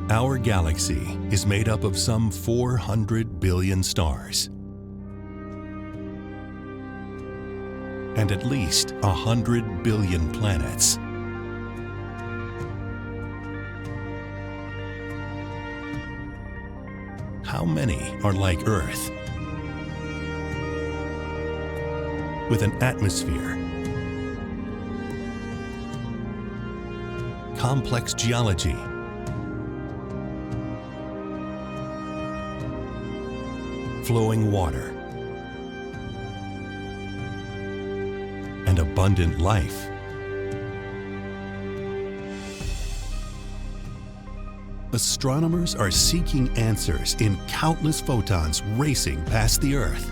Our galaxy is made up of some 400 billion stars and at least 100 billion planets. How many are like Earth? With an atmosphere, complex geology, flowing water, and abundant life. Astronomers are seeking answers in countless photons racing past the Earth.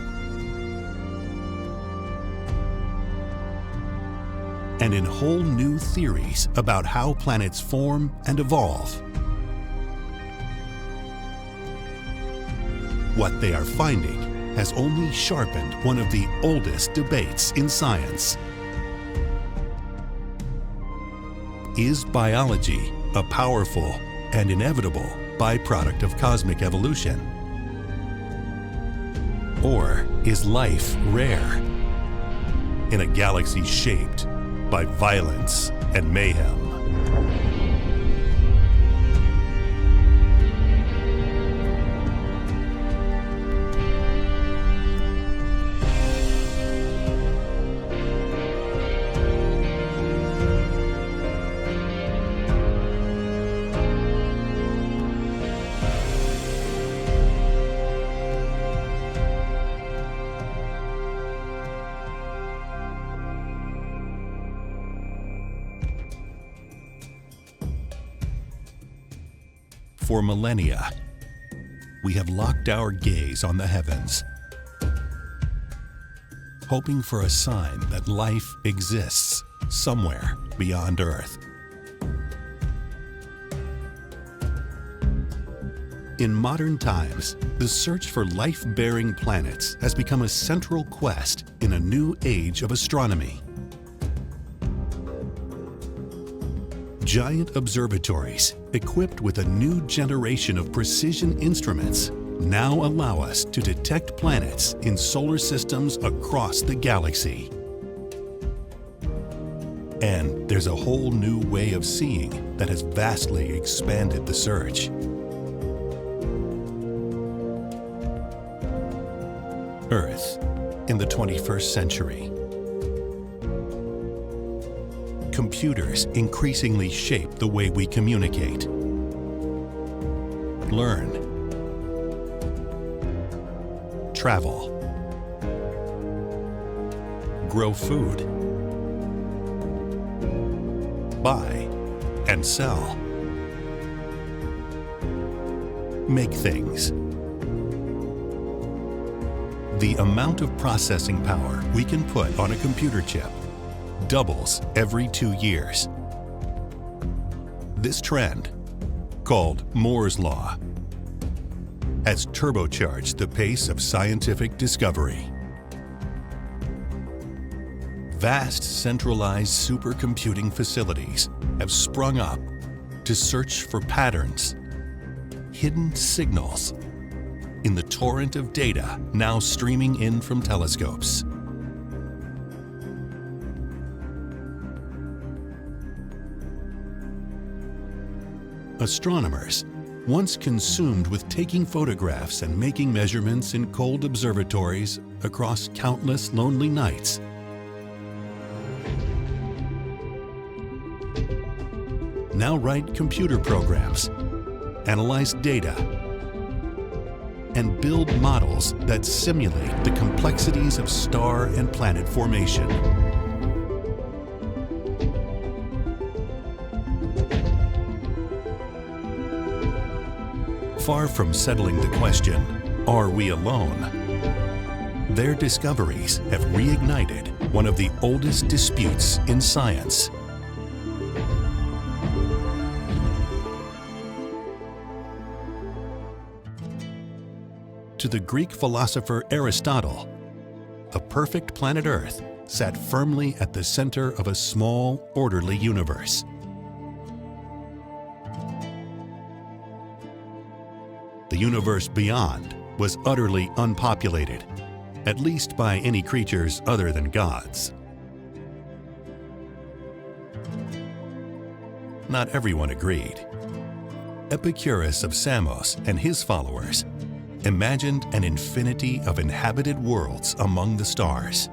And in whole new theories about how planets form and evolve. What they are finding has only sharpened one of the oldest debates in science. Is biology a powerful and inevitable byproduct of cosmic evolution? Or is life rare in a galaxy shaped by violence and mayhem? For millennia, we have locked our gaze on the heavens, hoping for a sign that life exists somewhere beyond Earth. In modern times, the search for life-bearing planets has become a central quest in a new age of astronomy. Giant observatories, equipped with a new generation of precision instruments, now allow us to detect planets in solar systems across the galaxy. And there's a whole new way of seeing that has vastly expanded the search. Earth in the 21st century. Computers increasingly shape the way we communicate, learn, travel, grow food, buy and sell, make things. The amount of processing power we can put on a computer chip doubles every 2 years. This trend, called Moore's Law, has turbocharged the pace of scientific discovery. Vast centralized supercomputing facilities have sprung up to search for patterns, hidden signals in the torrent of data now streaming in from telescopes. Astronomers, once consumed with taking photographs and making measurements in cold observatories across countless lonely nights, now write computer programs, analyze data, and build models that simulate the complexities of star and planet formation. Far from settling the question, are we alone? Their discoveries have reignited one of the oldest disputes in science. To the Greek philosopher Aristotle, a perfect planet Earth sat firmly at the center of a small, orderly universe. the universe beyond was utterly unpopulated, at least by any creatures other than gods. Not everyone agreed. Epicurus of Samos and his followers imagined an infinity of inhabited worlds among the stars.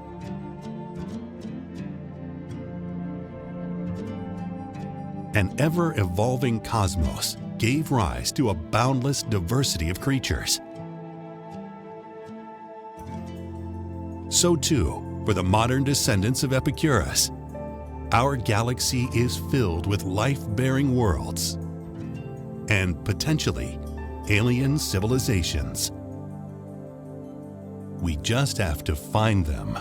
An ever-evolving cosmos gave rise to a boundless diversity of creatures. So too, for the modern descendants of Epicurus, our galaxy is filled with life-bearing worlds and potentially alien civilizations. We just have to find them.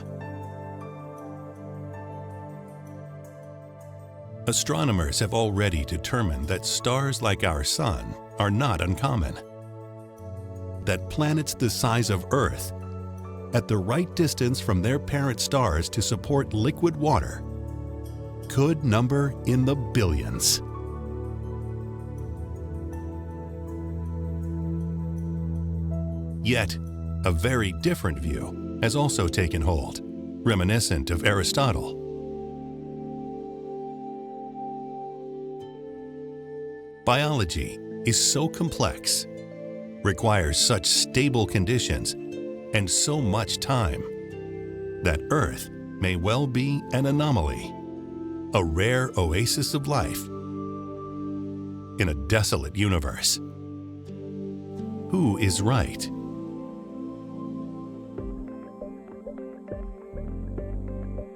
Astronomers have already determined that stars like our Sun are not uncommon. That planets the size of Earth, at the right distance from their parent stars to support liquid water, could number in the billions. Yet, a very different view has also taken hold, reminiscent of Aristotle. Biology is so complex, requires such stable conditions, and so much time, that Earth may well be an anomaly, a rare oasis of life in a desolate universe. Who is right?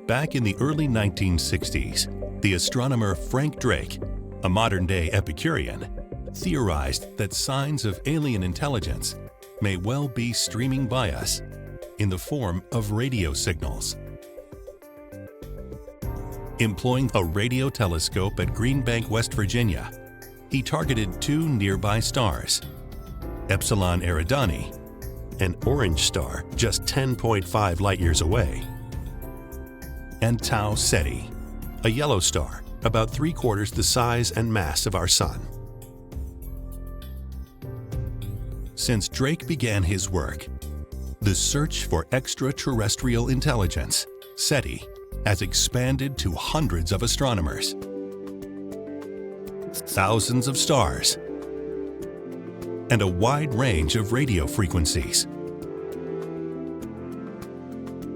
Back in the early 1960s, the astronomer Frank Drake, a modern-day Epicurean, theorized that signs of alien intelligence may well be streaming by us in the form of radio signals. Employing a radio telescope at Green Bank, West Virginia, he targeted two nearby stars, Epsilon Eridani, an orange star just 10.5 light-years away, and Tau Ceti, a yellow star about 3/4 the size and mass of our Sun. Since Drake began his work, the search for extraterrestrial intelligence, SETI, has expanded to hundreds of astronomers, thousands of stars, and a wide range of radio frequencies.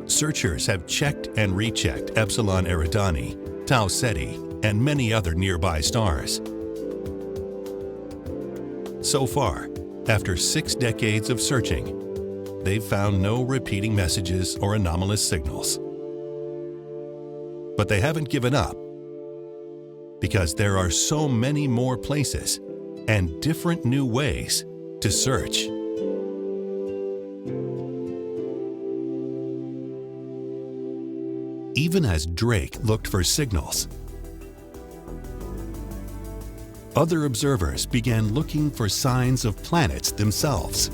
Searchers have checked and rechecked Epsilon Eridani, Tau Ceti, and many other nearby stars. So far, after 6 decades of searching, they've found no repeating messages or anomalous signals. But they haven't given up, because there are so many more places and different new ways to search. Even as Drake looked for signals, other observers began looking for signs of planets themselves.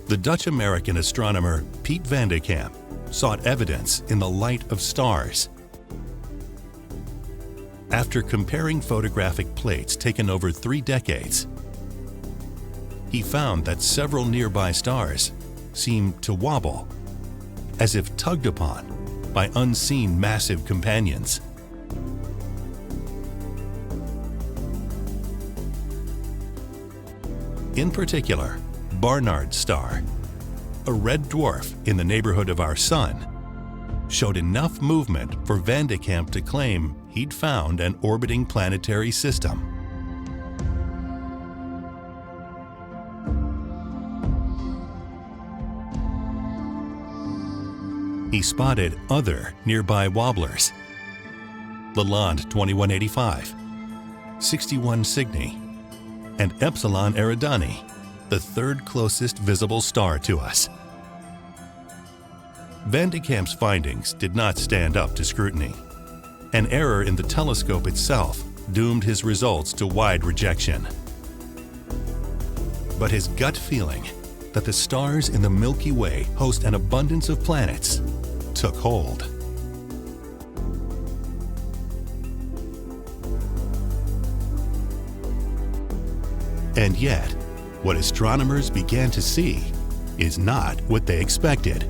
The Dutch-American astronomer Piet van de Kamp sought evidence in the light of stars. After comparing photographic plates taken over 3 decades, he found that several nearby stars seemed to wobble, as if tugged upon by unseen massive companions. In particular, Barnard's star, a red dwarf in the neighborhood of our Sun, showed enough movement for Van de Kamp to claim he'd found an orbiting planetary system. He spotted other nearby wobblers, Lalande 2185, 61 Cygni, and Epsilon Eridani, the 3rd closest visible star to us. Van de Kamp's findings did not stand up to scrutiny. An error in the telescope itself doomed his results to wide rejection. But his gut feeling that the stars in the Milky Way host an abundance of planets took hold. And yet, what astronomers began to see is not what they expected.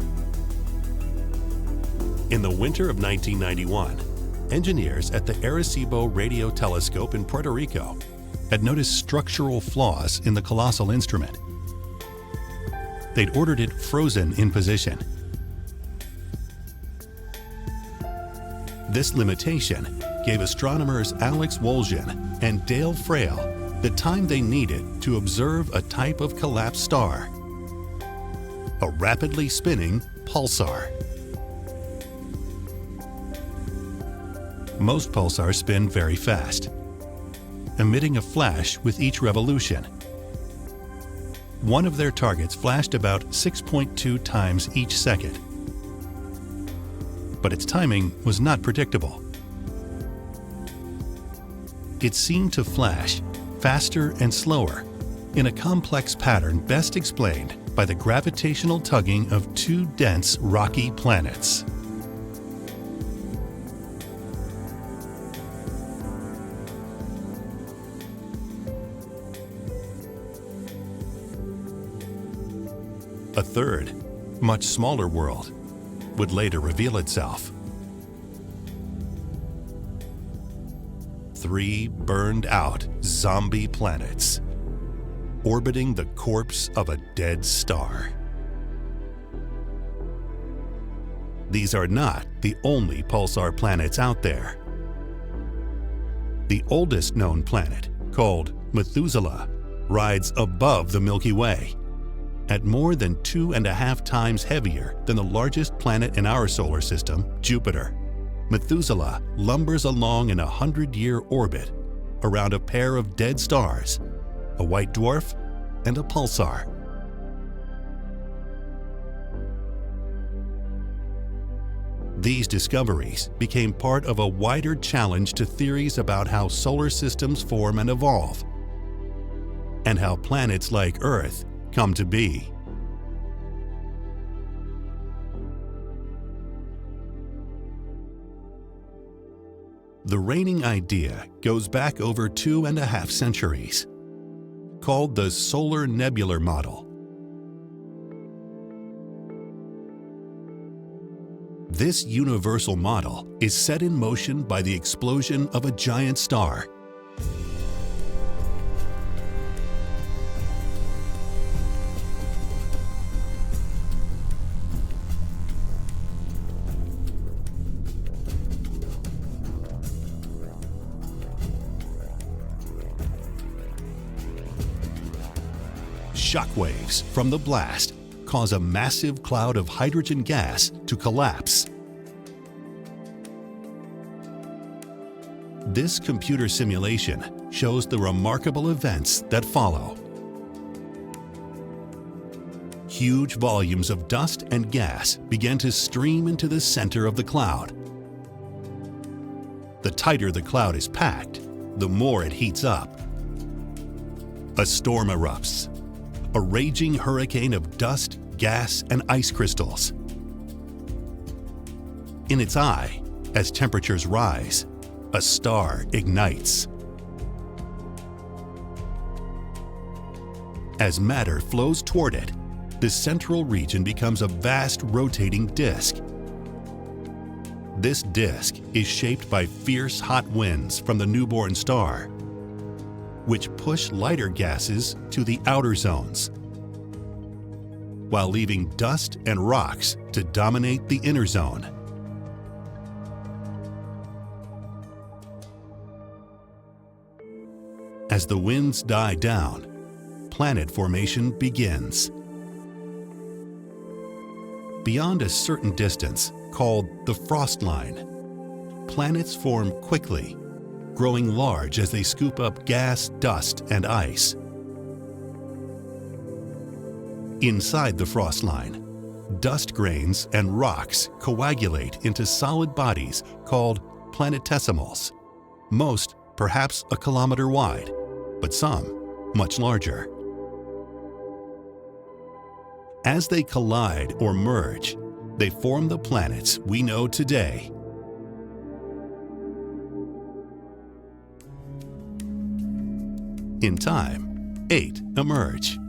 In the winter of 1991, engineers at the Arecibo radio telescope in Puerto Rico had noticed structural flaws in the colossal instrument. They'd ordered it frozen in position. This limitation gave astronomers Alex Woljan and Dale Frail the time they needed to observe a type of collapsed star, a rapidly spinning pulsar. Most pulsars spin very fast, emitting a flash with each revolution. One of their targets flashed about 6.2 times each second. But its timing was not predictable. It seemed to flash faster and slower in a complex pattern best explained by the gravitational tugging of two dense rocky planets. A third, much smaller world would later reveal itself. 3 burned-out zombie planets orbiting the corpse of a dead star. These are not the only pulsar planets out there. The oldest known planet, called Methuselah, rides above the Milky Way, at more than 2.5 times heavier than the largest planet in our solar system, Jupiter. Methuselah lumbers along in a 100-year orbit around a pair of dead stars, a white dwarf and a pulsar. These discoveries became part of a wider challenge to theories about how solar systems form and evolve, and how planets like Earth come to be. The reigning idea goes back over 2.5 centuries, called the solar nebular model. This universal model is set in motion by the explosion of a giant star. Shockwaves from the blast cause a massive cloud of hydrogen gas to collapse. This computer simulation shows the remarkable events that follow. Huge volumes of dust and gas begin to stream into the center of the cloud. The tighter the cloud is packed, the more it heats up. A storm erupts, a raging hurricane of dust, gas, and ice crystals. In its eye, as temperatures rise, a star ignites. As matter flows toward it, the central region becomes a vast rotating disk. This disk is shaped by fierce hot winds from the newborn star, which push lighter gases to the outer zones, while leaving dust and rocks to dominate the inner zone. As the winds die down, planet formation begins. Beyond a certain distance, called the frost line, planets form quickly, growing large as they scoop up gas, dust, and ice. Inside the frost line, dust grains and rocks coagulate into solid bodies called planetesimals, most perhaps a kilometer wide, but some much larger. As they collide or merge, they form the planets we know today. In time, 8 emerge.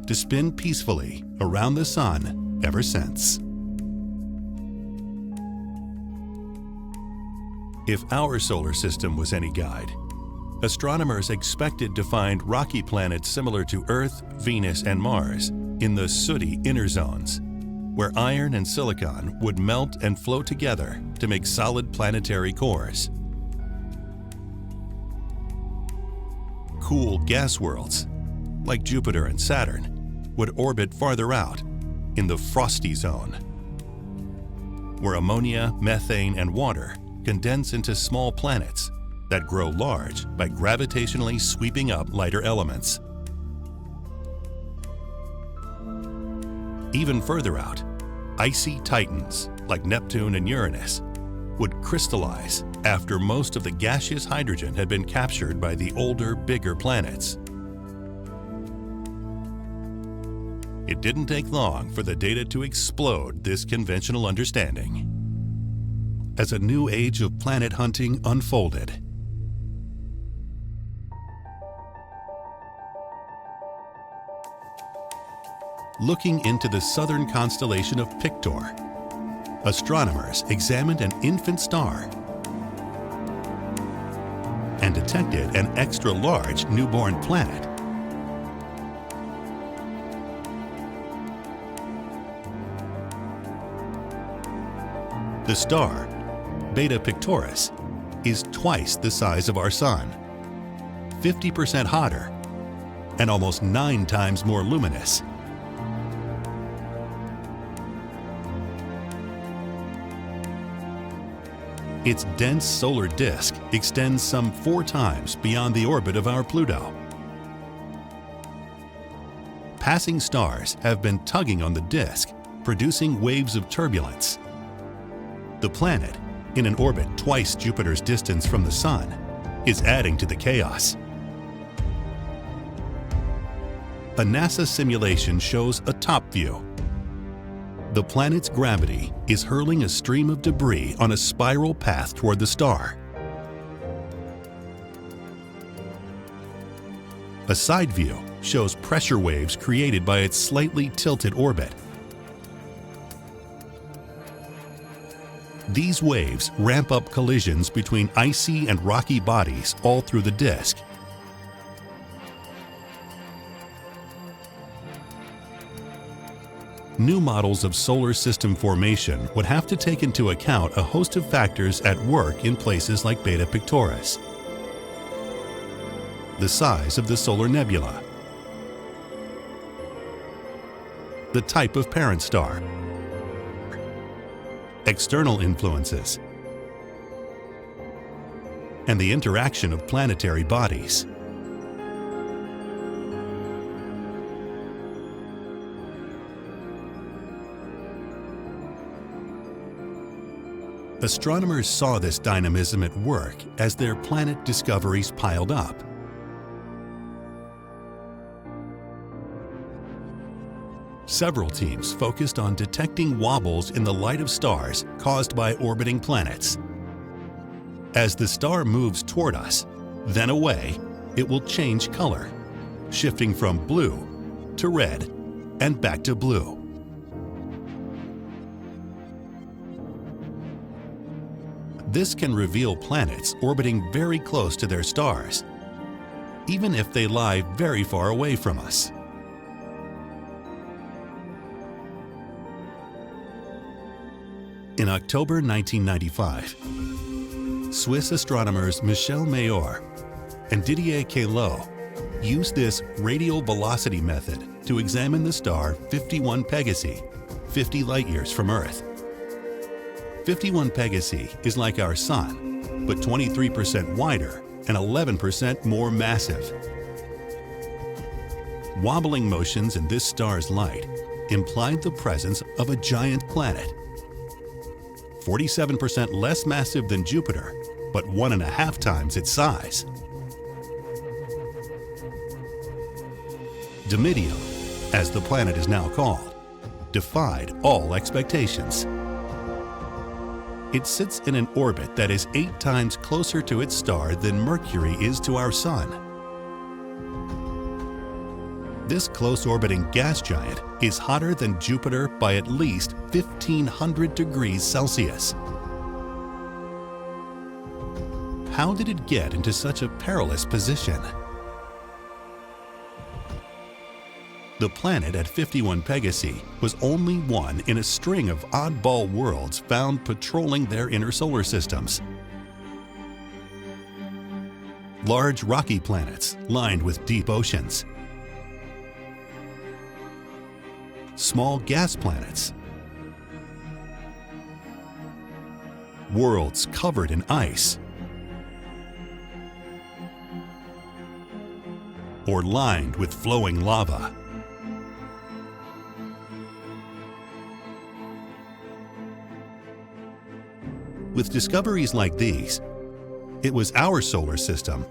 to spin peacefully around the Sun ever since. If our solar system was any guide, astronomers expected to find rocky planets similar to Earth, Venus, and Mars in the sooty inner zones, where iron and silicon would melt and flow together to make solid planetary cores. Cool gas worlds, like Jupiter and Saturn, would orbit farther out in the frosty zone, where ammonia, methane, and water condense into small planets that grow large by gravitationally sweeping up lighter elements. Even further out, icy titans like Neptune and Uranus would crystallize after most of the gaseous hydrogen had been captured by the older, bigger planets. It didn't take long for the data to explode this conventional understanding. As a new age of planet hunting unfolded, looking into the southern constellation of Pictor, astronomers examined an infant star and detected an extra-large newborn planet. The star, Beta Pictoris, is twice the size of our Sun, 50% hotter, and almost 9 times more luminous. Its dense solar disk extends some 4 times beyond the orbit of our Pluto. Passing stars have been tugging on the disk, producing waves of turbulence. The planet, in an orbit twice Jupiter's distance from the Sun, is adding to the chaos. A NASA simulation shows a top view. The planet's gravity is hurling a stream of debris on a spiral path toward the star. A side view shows pressure waves created by its slightly tilted orbit. These waves ramp up collisions between icy and rocky bodies all through the disk. New models of solar system formation would have to take into account a host of factors at work in places like Beta Pictoris. The size of the solar nebula, the type of parent star, external influences, and the interaction of planetary bodies. Astronomers saw this dynamism at work as their planet discoveries piled up. Several teams focused on detecting wobbles in the light of stars caused by orbiting planets. As the star moves toward us, then away, it will change color, shifting from blue to red and back to blue. This can reveal planets orbiting very close to their stars, even if they lie very far away from us. In October 1995, Swiss astronomers Michel Mayor and Didier Queloz used this radial velocity method to examine the star 51 Pegasi, 50 light-years from Earth. 51 Pegasi is like our Sun, but 23% wider and 11% more massive. Wobbling motions in this star's light implied the presence of a giant planet, 47% less massive than Jupiter, but 1.5 times its size. Domitium, as the planet is now called, defied all expectations. It sits in an orbit that is 8 times closer to its star than Mercury is to our Sun. This close-orbiting gas giant is hotter than Jupiter by at least 1,500 degrees Celsius. How did it get into such a perilous position? The planet at 51 Pegasi was only one in a string of oddball worlds found patrolling their inner solar systems. Large rocky planets lined with deep oceans. Small gas planets. Worlds covered in ice. Or lined with flowing lava. With discoveries like these, it was our solar system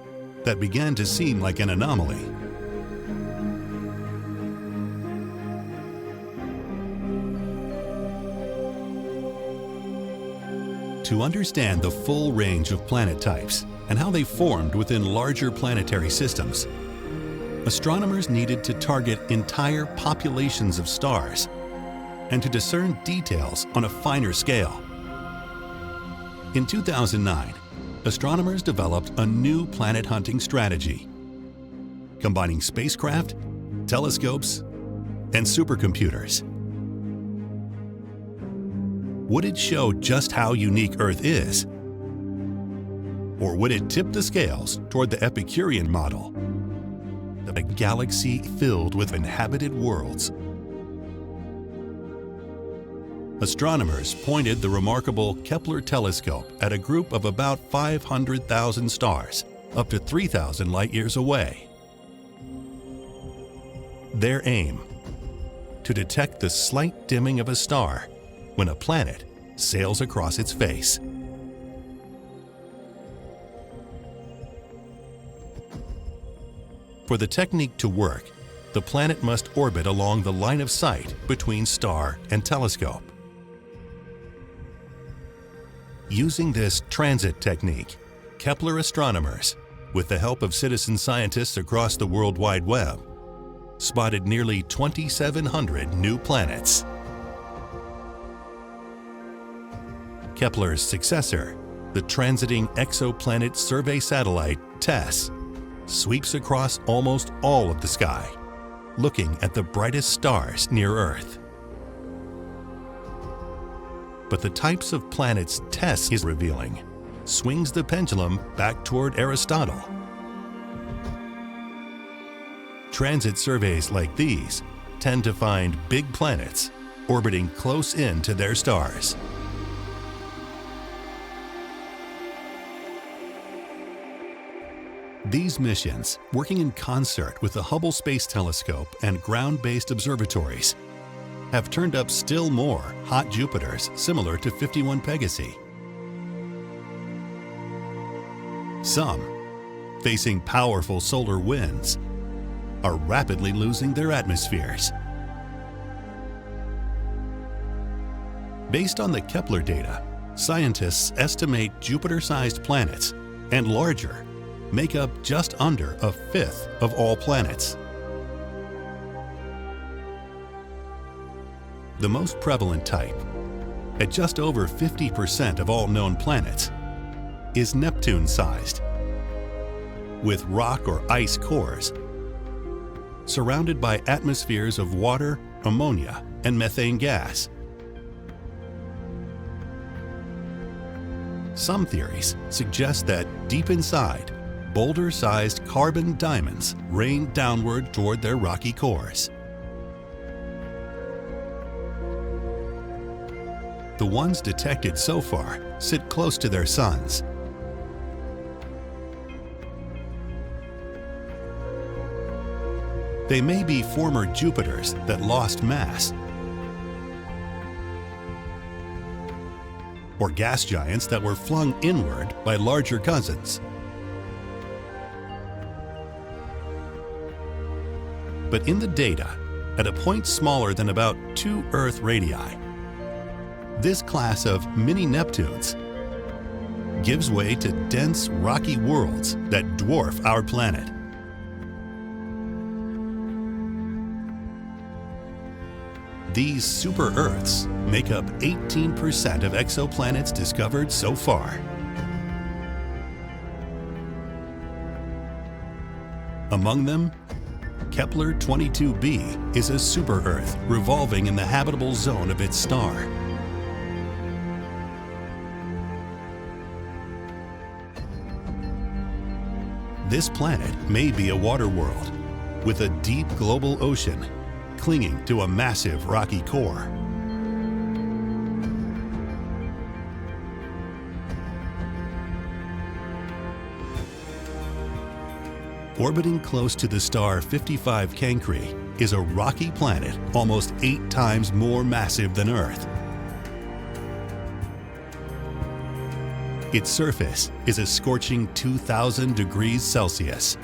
that began to seem like an anomaly. To understand the full range of planet types and how they formed within larger planetary systems, astronomers needed to target entire populations of stars and to discern details on a finer scale. In 2009, astronomers developed a new planet hunting strategy, combining spacecraft, telescopes, and supercomputers. Would it show just how unique Earth is? Or would it tip the scales toward the Epicurean model, a galaxy filled with inhabited worlds? Astronomers pointed the remarkable Kepler telescope at a group of about 500,000 stars, up to 3,000 light-years away. Their aim: to detect the slight dimming of a star when a planet sails across its face. For the technique to work, the planet must orbit along the line of sight between star and telescope. Using this transit technique, Kepler astronomers, with the help of citizen scientists across the World Wide Web, spotted nearly 2,700 new planets. Kepler's successor, the transiting exoplanet survey satellite TESS, sweeps across almost all of the sky, looking at the brightest stars near Earth. But the types of planets TESS is revealing swings the pendulum back toward Aristotle. Transit surveys like these tend to find big planets orbiting close in to their stars. These missions, working in concert with the Hubble Space Telescope and ground-based observatories, have turned up still more hot Jupiters similar to 51 Pegasi. Some, facing powerful solar winds, are rapidly losing their atmospheres. Based on the Kepler data, scientists estimate Jupiter-sized planets and larger make up just under a fifth of all planets. The most prevalent type, at just over 50% of all known planets, is Neptune-sized, with rock or ice cores, surrounded by atmospheres of water, ammonia, and methane gas. Some theories suggest that deep inside, boulder-sized carbon diamonds rain downward toward their rocky cores. The ones detected so far sit close to their suns. They may be former Jupiters that lost mass, or gas giants that were flung inward by larger cousins. But in the data, at a point smaller than about 2 Earth radii, this class of mini-Neptunes gives way to dense rocky worlds that dwarf our planet. These super-Earths make up 18% of exoplanets discovered so far. Among them, Kepler 22b is a super-Earth revolving in the habitable zone of its star. This planet may be a water world with a deep global ocean clinging to a massive rocky core. Orbiting close to the star 55 Cancri is a rocky planet almost 8 times more massive than Earth. Its surface is a scorching 2,000 degrees Celsius.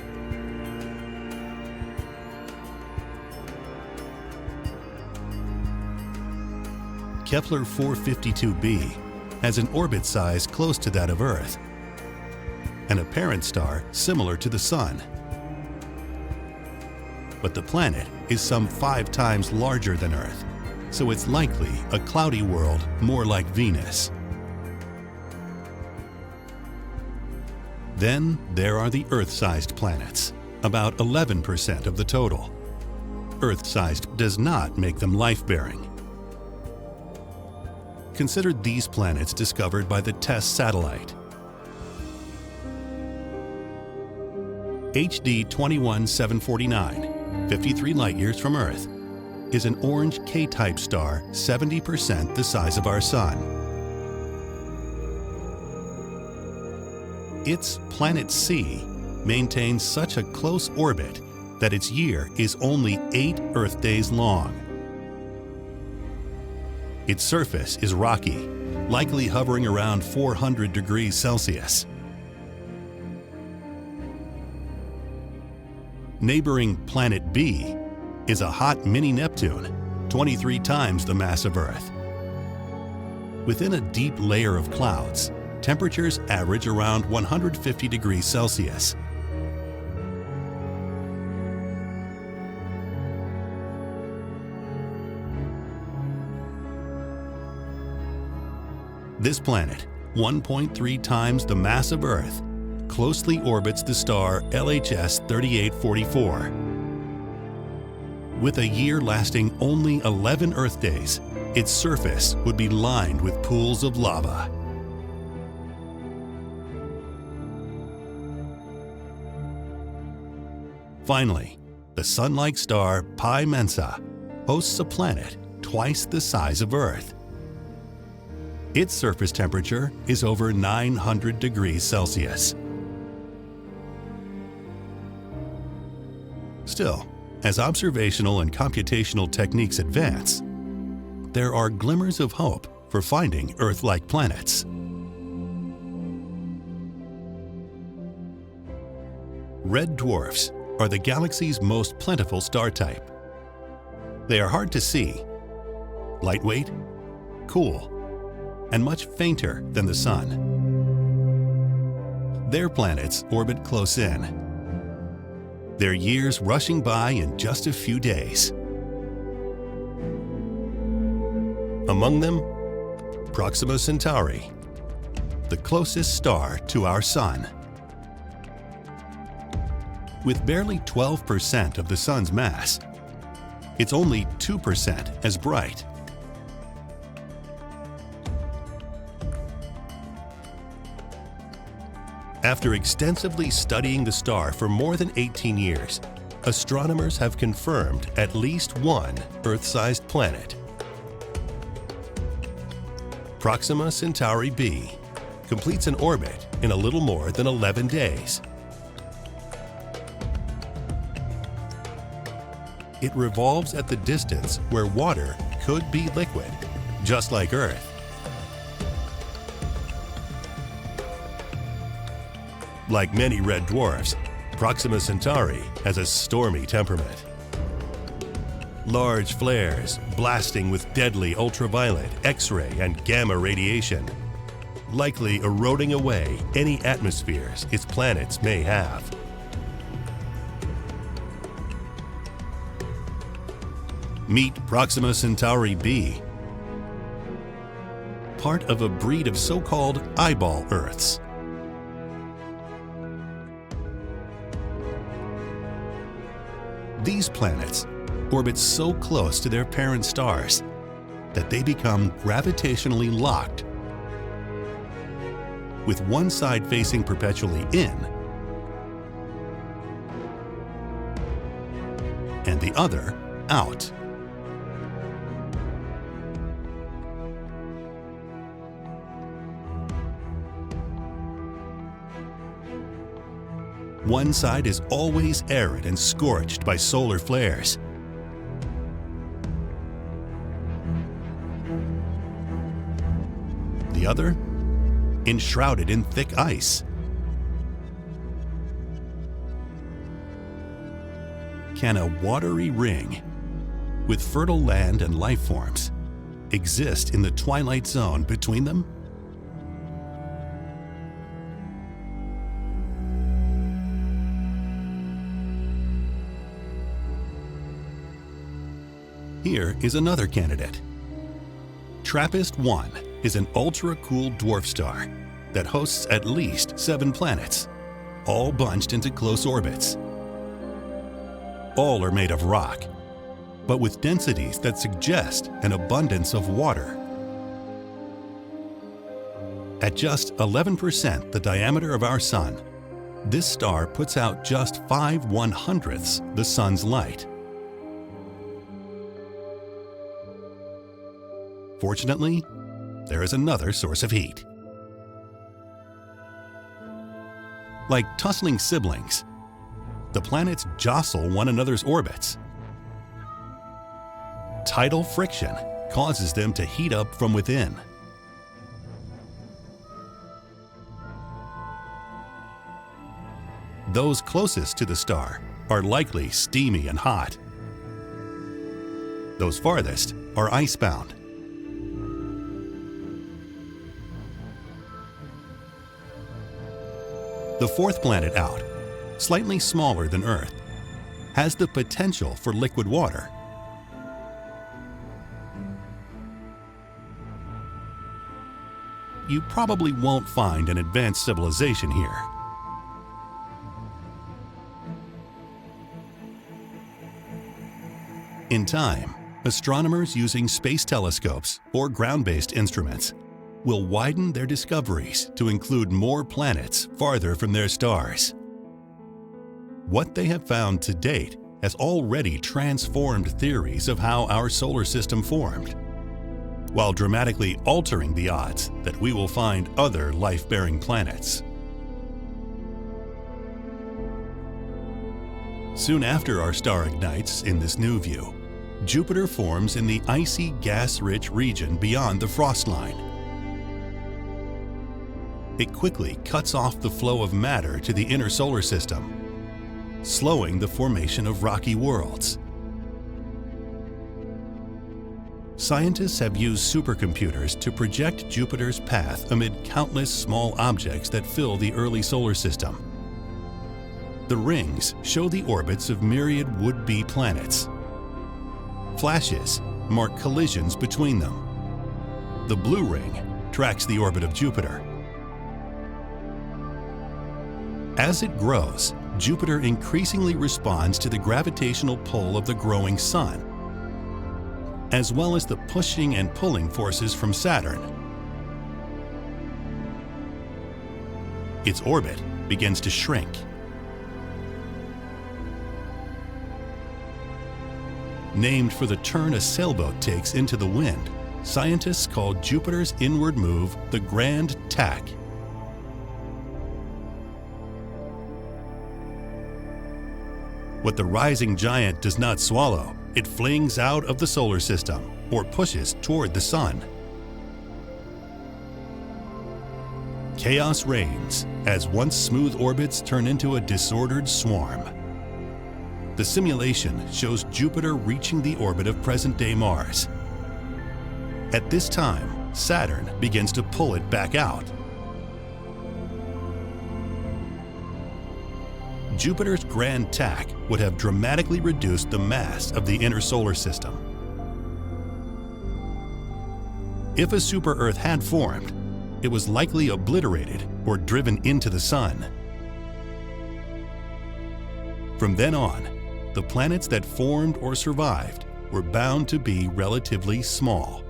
Kepler 452b has an orbit size close to that of Earth, and a parent star similar to the Sun. But the planet is some 5 times larger than Earth, so it's likely a cloudy world more like Venus. Then there are the Earth-sized planets, about 11% of the total. Earth-sized does not make them life-bearing. Consider these planets discovered by the TESS satellite. HD 21749, 53 light-years from Earth, is an orange K-type star 70% the size of our Sun. Its planet C maintains such a close orbit that its year is only 8 Earth days long. Its surface is rocky, likely hovering around 400 degrees Celsius. Neighboring planet B is a hot mini-Neptune, 23 times the mass of Earth. Within a deep layer of clouds, temperatures average around 150 degrees Celsius. This planet, 1.3 times the mass of Earth, closely orbits the star LHS 3844. With a year lasting only 11 Earth days, its surface would be lined with pools of lava. Finally, the Sun-like star Pi Mensa hosts a planet twice the size of Earth. Its surface temperature is over 900 degrees Celsius. Still, as observational and computational techniques advance, there are glimmers of hope for finding Earth-like planets. Red dwarfs are the galaxy's most plentiful star type. They are hard to see, lightweight, cool, and much fainter than the Sun. Their planets orbit close in, their years rushing by in just a few days. Among them, Proxima Centauri, the closest star to our Sun. With barely 12% of the Sun's mass, it's only 2% as bright. After extensively studying the star for more than 18 years, astronomers have confirmed at least one Earth-sized planet. Proxima Centauri b completes an orbit in a little more than 11 days. It revolves at the distance where water could be liquid, just like Earth. Like many red dwarfs, Proxima Centauri has a stormy temperament. Large flares blasting with deadly ultraviolet, X-ray, and gamma radiation, likely eroding away any atmospheres its planets may have. Meet Proxima Centauri b, part of a breed of so-called eyeball Earths. These planets orbit so close to their parent stars that they become gravitationally locked, with one side facing perpetually in and the other out. One side is always arid and scorched by solar flares. The other, enshrouded in thick ice. Can a watery ring, with fertile land and life forms, exist in the twilight zone between them? Here is another candidate. TRAPPIST-1 is an ultra-cool dwarf star that hosts at least 7 planets, all bunched into close orbits. All are made of rock, but with densities that suggest an abundance of water. At just 11% the diameter of our Sun, this star puts out just 5/100ths the Sun's light. Fortunately, there is another source of heat. Like tussling siblings, the planets jostle one another's orbits. Tidal friction causes them to heat up from within. Those closest to the star are likely steamy and hot. Those farthest are icebound. The fourth planet out, slightly smaller than Earth, has the potential for liquid water. You probably won't find an advanced civilization here. In time, astronomers using space telescopes or ground-based instruments will widen their discoveries to include more planets farther from their stars. What they have found to date has already transformed theories of how our solar system formed, while dramatically altering the odds that we will find other life-bearing planets. Soon after our star ignites in this new view, Jupiter forms in the icy, gas-rich region beyond the frost line. It quickly cuts off the flow of matter to the inner solar system, slowing the formation of rocky worlds. Scientists have used supercomputers to project Jupiter's path amid countless small objects that fill the early solar system. The rings show the orbits of myriad would-be planets. Flashes mark collisions between them. The blue ring tracks the orbit of Jupiter. As it grows, Jupiter increasingly responds to the gravitational pull of the growing Sun, as well as the pushing and pulling forces from Saturn. Its orbit begins to shrink. Named for the turn a sailboat takes into the wind, scientists call Jupiter's inward move the Grand Tack. What the rising giant does not swallow, it flings out of the solar system or pushes toward the Sun. Chaos reigns as once smooth orbits turn into a disordered swarm. The simulation shows Jupiter reaching the orbit of present-day Mars. At this time, Saturn begins to pull it back out. Jupiter's grand tack would have dramatically reduced the mass of the inner solar system, if a super-Earth had formed, it was likely obliterated or driven into the Sun. From then on, the planets that formed or survived were bound to be relatively small.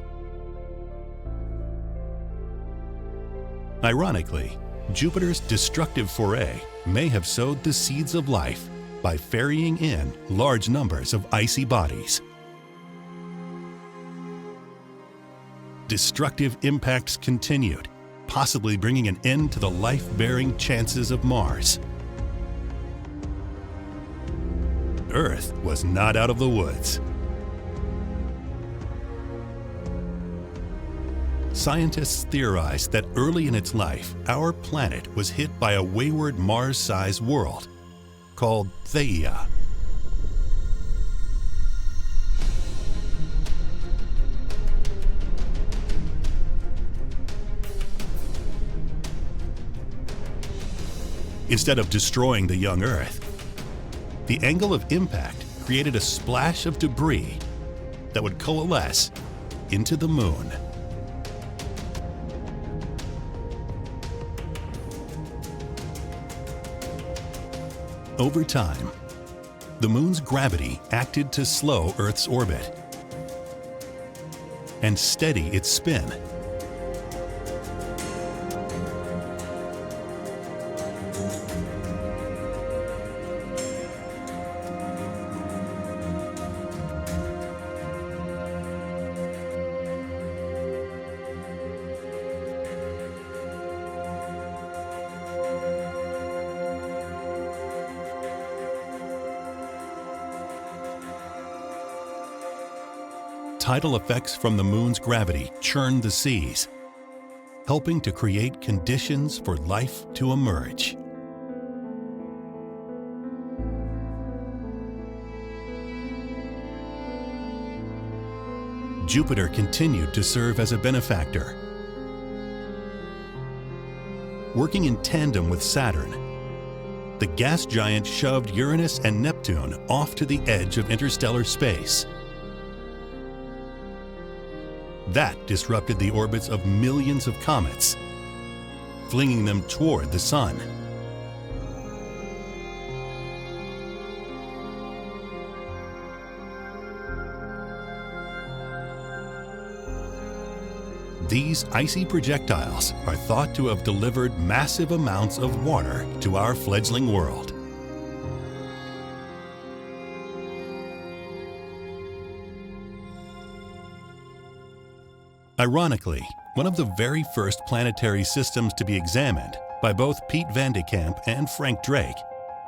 Ironically, Jupiter's destructive foray may have sowed the seeds of life by ferrying in large numbers of icy bodies. Destructive impacts continued, possibly bringing an end to the life-bearing chances of Mars. Earth was not out of the woods. Scientists theorized that early in its life, our planet was hit by a wayward Mars-sized world called Theia. Instead of destroying the young Earth, the angle of impact created a splash of debris that would coalesce into the Moon. Over time, the Moon's gravity acted to slow Earth's orbit and steady its spin. Tidal effects from the Moon's gravity churn the seas, helping to create conditions for life to emerge. Jupiter continued to serve as a benefactor. Working in tandem with Saturn, the gas giant shoved Uranus and Neptune off to the edge of interstellar space. That disrupted the orbits of millions of comets, flinging them toward the Sun. These icy projectiles are thought to have delivered massive amounts of water to our fledgling world. Ironically, one of the very first planetary systems to be examined by both Pete Van de Kamp and Frank Drake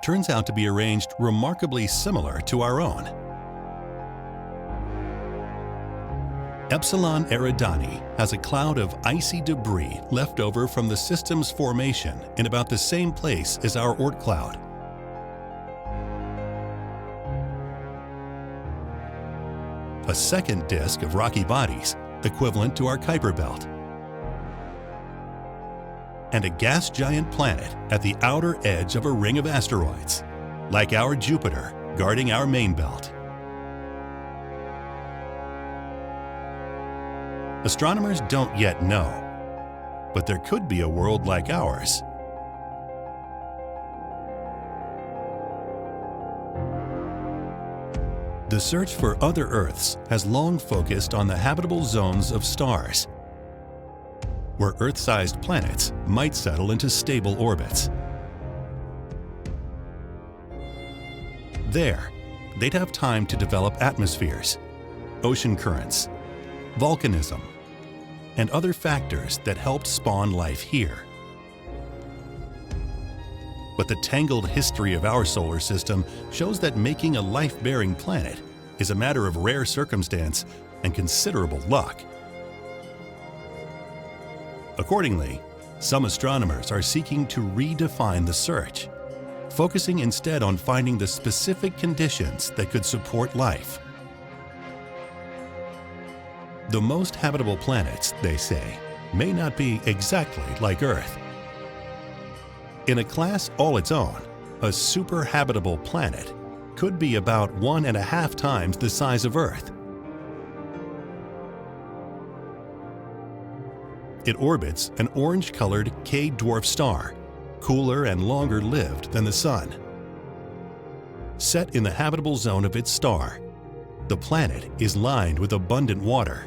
turns out to be arranged remarkably similar to our own. Epsilon Eridani has a cloud of icy debris left over from the system's formation in about the same place as our Oort cloud. A second disk of rocky bodies, equivalent to our Kuiper belt, and a gas giant planet at the outer edge of a ring of asteroids, like our Jupiter guarding our main belt. Astronomers don't yet know, but there could be a world like ours. The search for other Earths has long focused on the habitable zones of stars, where Earth-sized planets might settle into stable orbits. There, they'd have time to develop atmospheres, ocean currents, volcanism, and other factors that helped spawn life here. But the tangled history of our solar system shows that making a life-bearing planet is a matter of rare circumstance and considerable luck. Accordingly, some astronomers are seeking to redefine the search, focusing instead on finding the specific conditions that could support life. The most habitable planets, they say, may not be exactly like Earth. In a class all its own, a super-habitable planet could be about 1.5 times the size of Earth. It orbits an orange-colored K-dwarf star, cooler and longer-lived than the Sun. Set in the habitable zone of its star, the planet is lined with abundant water.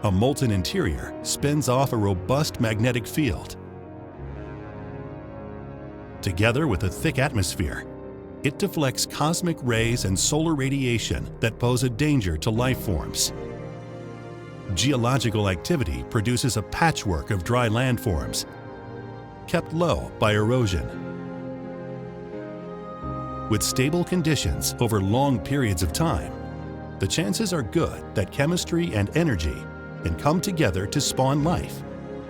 A molten interior spins off a robust magnetic field. Together with a thick atmosphere, it deflects cosmic rays and solar radiation that pose a danger to life forms. Geological activity produces a patchwork of dry landforms, kept low by erosion. With stable conditions over long periods of time, the chances are good that chemistry and energy can come together to spawn life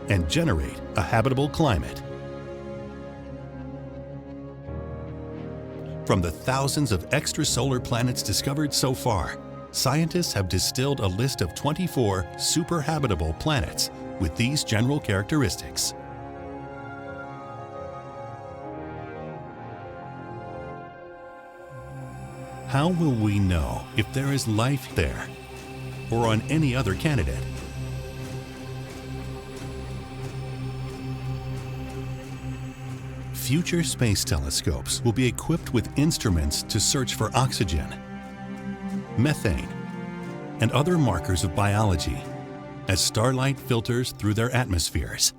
and generate a habitable climate. From the thousands of extrasolar planets discovered so far, scientists have distilled a list of 24 super-habitable planets with these general characteristics. How will we know if there is life there or on any other candidate? Future space telescopes will be equipped with instruments to search for oxygen, methane, and other markers of biology as starlight filters through their atmospheres.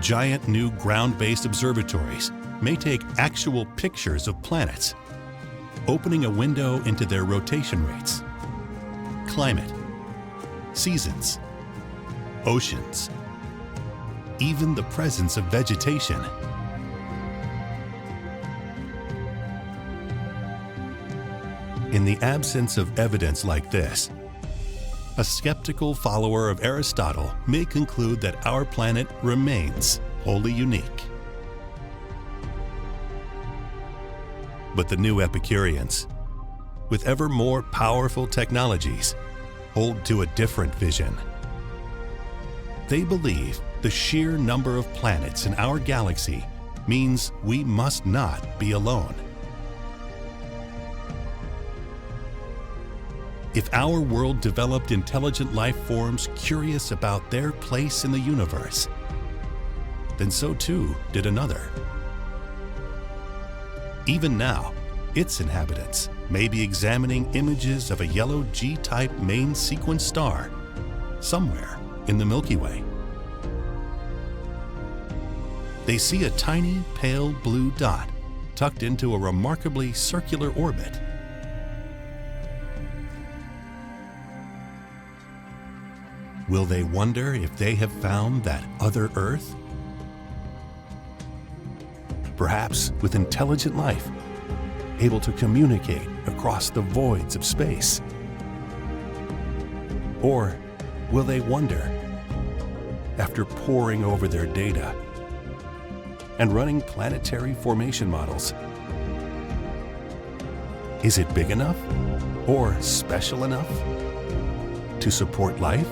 Giant new ground-based observatories may take actual pictures of planets, opening a window into their rotation rates, climate, seasons, oceans, even the presence of vegetation. In the absence of evidence like this, a skeptical follower of Aristotle may conclude that our planet remains wholly unique. But the new Epicureans, with ever more powerful technologies, hold to a different vision. They believe the sheer number of planets in our galaxy means we must not be alone. If our world developed intelligent life forms curious about their place in the universe, then so too did another. Even now, its inhabitants may be examining images of a yellow G-type main sequence star somewhere in the Milky Way. They see a tiny pale blue dot tucked into a remarkably circular orbit. Will they wonder if they have found that other Earth? Perhaps with intelligent life, able to communicate across the voids of space. Or will they wonder, after poring over their data and running planetary formation models, is it big enough or special enough to support life?